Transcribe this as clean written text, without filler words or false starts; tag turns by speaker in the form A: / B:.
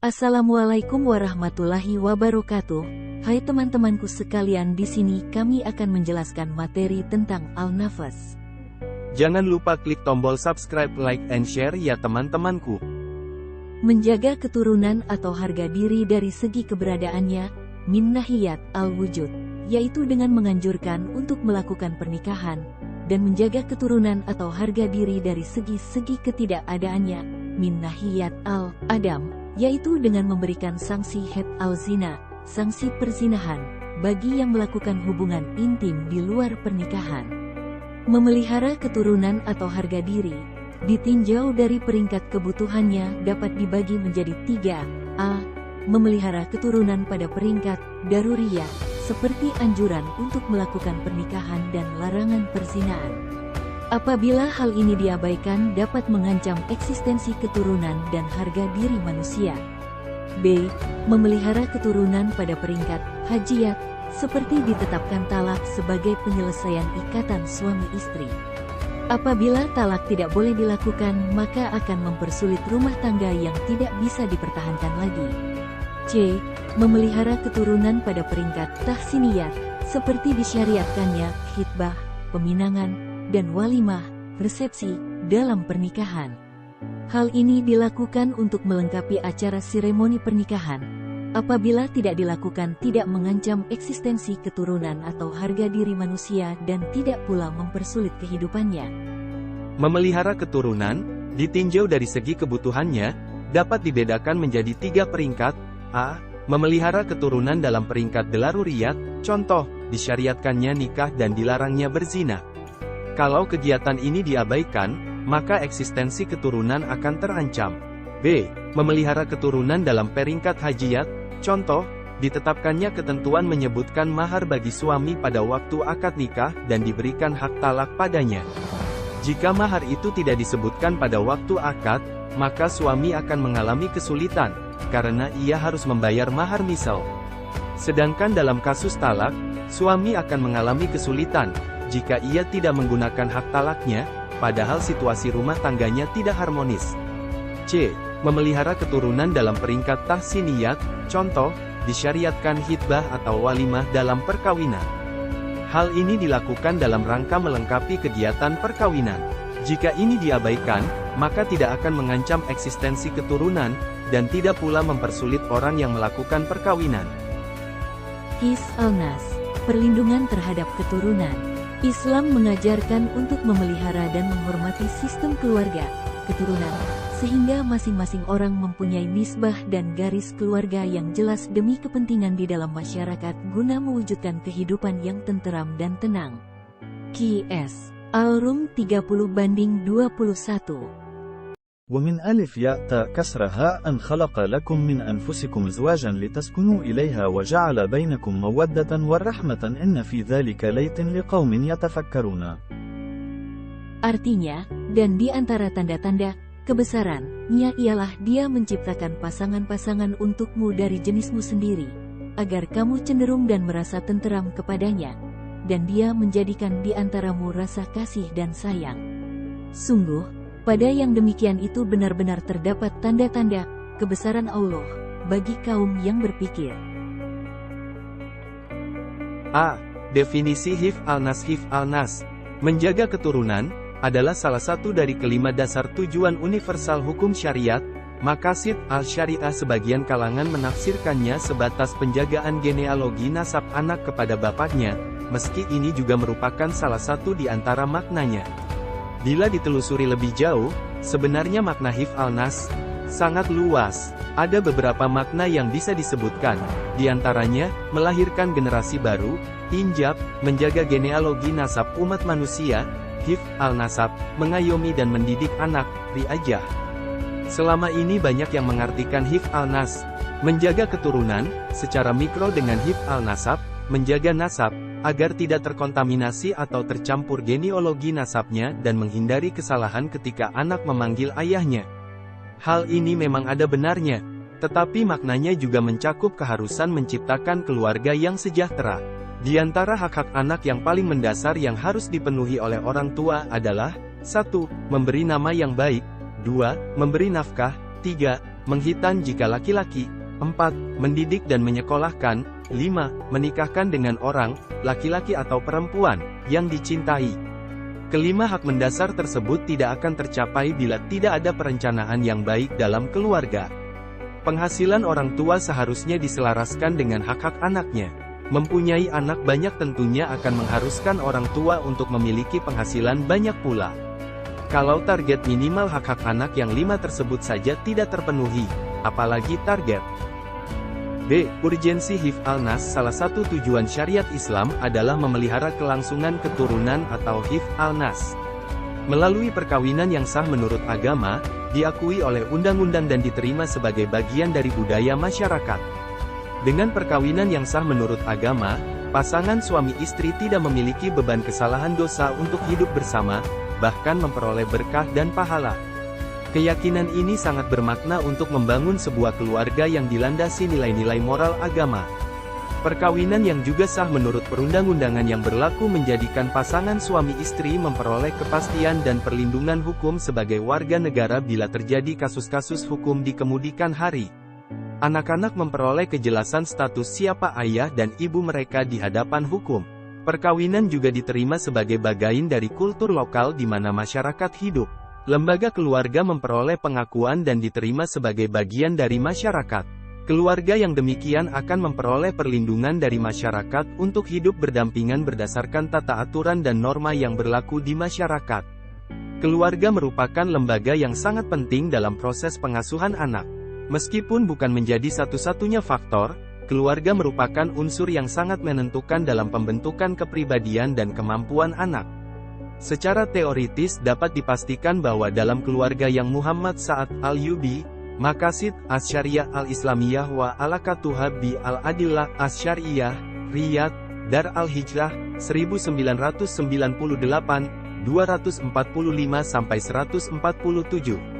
A: Assalamualaikum warahmatullahi wabarakatuh. Hai teman-temanku sekalian, di sini kami akan menjelaskan materi tentang Al-Nafas.
B: Jangan lupa klik tombol subscribe, like, and share ya teman-temanku.
A: Menjaga keturunan atau harga diri dari segi keberadaannya, min nahiyat al-wujud, yaitu dengan menganjurkan untuk melakukan pernikahan, dan menjaga keturunan atau harga diri dari segi-segi ketidakadaannya, min nahiyat al-adam, yaitu dengan memberikan sanksi had al-zina, sanksi perzinahan, bagi yang melakukan hubungan intim di luar pernikahan. Memelihara keturunan atau harga diri, ditinjau dari peringkat kebutuhannya dapat dibagi menjadi 3. A. Memelihara keturunan pada peringkat daruriyah, seperti anjuran untuk melakukan pernikahan dan larangan perzinahan. Apabila hal ini diabaikan dapat mengancam eksistensi keturunan dan harga diri manusia. B. Memelihara keturunan pada peringkat hajiyat, seperti ditetapkan talak sebagai penyelesaian ikatan suami istri. Apabila talak tidak boleh dilakukan, maka akan mempersulit rumah tangga yang tidak bisa dipertahankan lagi. C. Memelihara keturunan pada peringkat tahsiniyat, seperti disyariatkannya khitbah, peminangan, dan walimah, resepsi, dalam pernikahan. Hal ini dilakukan untuk melengkapi acara seremoni pernikahan. Apabila tidak dilakukan tidak mengancam eksistensi keturunan atau harga diri manusia dan tidak pula mempersulit kehidupannya.
B: Memelihara keturunan, ditinjau dari segi kebutuhannya, dapat dibedakan menjadi 3 peringkat. A. Memelihara keturunan dalam peringkat daruriyat, contoh, disyariatkannya nikah dan dilarangnya berzina. Kalau kegiatan ini diabaikan, maka eksistensi keturunan akan terancam. B. Memelihara keturunan dalam peringkat hajiyat, contoh, ditetapkannya ketentuan menyebutkan mahar bagi suami pada waktu akad nikah dan diberikan hak talak padanya. Jika mahar itu tidak disebutkan pada waktu akad, maka suami akan mengalami kesulitan, karena ia harus membayar mahar misal. Sedangkan dalam kasus talak, suami akan mengalami kesulitan jika ia tidak menggunakan hak talaknya, padahal situasi rumah tangganya tidak harmonis. C. Memelihara keturunan dalam peringkat tahsiniyat, contoh, disyariatkan khitbah atau walimah dalam perkawinan. Hal ini dilakukan dalam rangka melengkapi kegiatan perkawinan. Jika ini diabaikan, maka tidak akan mengancam eksistensi keturunan, dan tidak pula mempersulit orang yang melakukan perkawinan.
A: His al-nas, perlindungan terhadap keturunan. Islam mengajarkan untuk memelihara dan menghormati sistem keluarga, keturunan, sehingga masing-masing orang mempunyai nisbah dan garis keluarga yang jelas demi kepentingan di dalam masyarakat guna mewujudkan kehidupan yang tenteram dan tenang. Qs. Al-Rum 30/21.
C: ومن ألف ياء تاء كسرها أن خلق لكم من أنفسكم زواجا لتسكنوا إليها وجعل بينكم مودة ورحمة إن في ذلك ليت لقوم يتفكرون.
A: Artinya, dan di antara tanda-tanda kebesarannya ialah Dia menciptakan pasangan-pasangan untukmu dari jenismu sendiri, agar kamu cenderung dan merasa tenteram kepadanya, dan Dia menjadikan di antaramu rasa kasih dan sayang. Sungguh, pada yang demikian itu benar-benar terdapat tanda-tanda kebesaran Allah bagi kaum yang berpikir.
B: A. Definisi hif al-nas. Hif al-nas, menjaga keturunan, adalah salah satu dari kelima dasar tujuan universal hukum syariat. Maqasid al-syariah sebagian kalangan menafsirkannya sebatas penjagaan genealogi nasab anak kepada bapaknya, meski ini juga merupakan salah satu di antara maknanya. Bila ditelusuri lebih jauh, sebenarnya makna hif al-nas sangat luas. Ada beberapa makna yang bisa disebutkan, di antaranya, melahirkan generasi baru, injab, menjaga genealogi nasab umat manusia, hif al-nasab, mengayomi dan mendidik anak, riajah. Selama ini banyak yang mengartikan hif al-nas, menjaga keturunan, secara mikro dengan hif al-nasab, menjaga nasab, agar tidak terkontaminasi atau tercampur genealogi nasabnya dan menghindari kesalahan ketika anak memanggil ayahnya. Hal ini memang ada benarnya, tetapi maknanya juga mencakup keharusan menciptakan keluarga yang sejahtera. Di antara hak-hak anak yang paling mendasar yang harus dipenuhi oleh orang tua adalah 1. Memberi nama yang baik, 2. Memberi nafkah, 3. menghitan jika laki-laki. 4. Mendidik dan menyekolahkan. 5. Menikahkan dengan orang, laki-laki atau perempuan, yang dicintai. Kelima hak mendasar tersebut tidak akan tercapai bila tidak ada perencanaan yang baik dalam keluarga. Penghasilan orang tua seharusnya diselaraskan dengan hak-hak anaknya. Mempunyai anak banyak tentunya akan mengharuskan orang tua untuk memiliki penghasilan banyak pula. Kalau target minimal hak-hak anak yang 5 tersebut saja tidak terpenuhi, apalagi target. B. Urgensi Hifz al-Nas. Salah satu tujuan syariat Islam adalah memelihara kelangsungan keturunan atau Hifz al-Nas. Melalui perkawinan yang sah menurut agama, diakui oleh undang-undang dan diterima sebagai bagian dari budaya masyarakat. Dengan perkawinan yang sah menurut agama, pasangan suami istri tidak memiliki beban kesalahan dosa untuk hidup bersama, bahkan memperoleh berkah dan pahala. Keyakinan ini sangat bermakna untuk membangun sebuah keluarga yang dilandasi nilai-nilai moral agama. Perkawinan yang juga sah menurut perundang-undangan yang berlaku menjadikan pasangan suami istri memperoleh kepastian dan perlindungan hukum sebagai warga negara bila terjadi kasus-kasus hukum di kemudian hari. Anak-anak memperoleh kejelasan status siapa ayah dan ibu mereka di hadapan hukum. Perkawinan juga diterima sebagai bagian dari kultur lokal di mana masyarakat hidup. Lembaga keluarga memperoleh pengakuan dan diterima sebagai bagian dari masyarakat. Keluarga yang demikian akan memperoleh perlindungan dari masyarakat untuk hidup berdampingan berdasarkan tata aturan dan norma yang berlaku di masyarakat. Keluarga merupakan lembaga yang sangat penting dalam proses pengasuhan anak. Meskipun bukan menjadi satu-satunya faktor, keluarga merupakan unsur yang sangat menentukan dalam pembentukan kepribadian dan kemampuan anak. Secara teoritis dapat dipastikan bahwa dalam keluarga yang Muhammad Sa'ad Al-Yubi, Maqasid Asy-Syariah Al-Islamiyah wa Alaqatuha bi Al-Adillah Asy-Syariah, Riyadh, Dar Al-Hijrah, 1998, 245-147.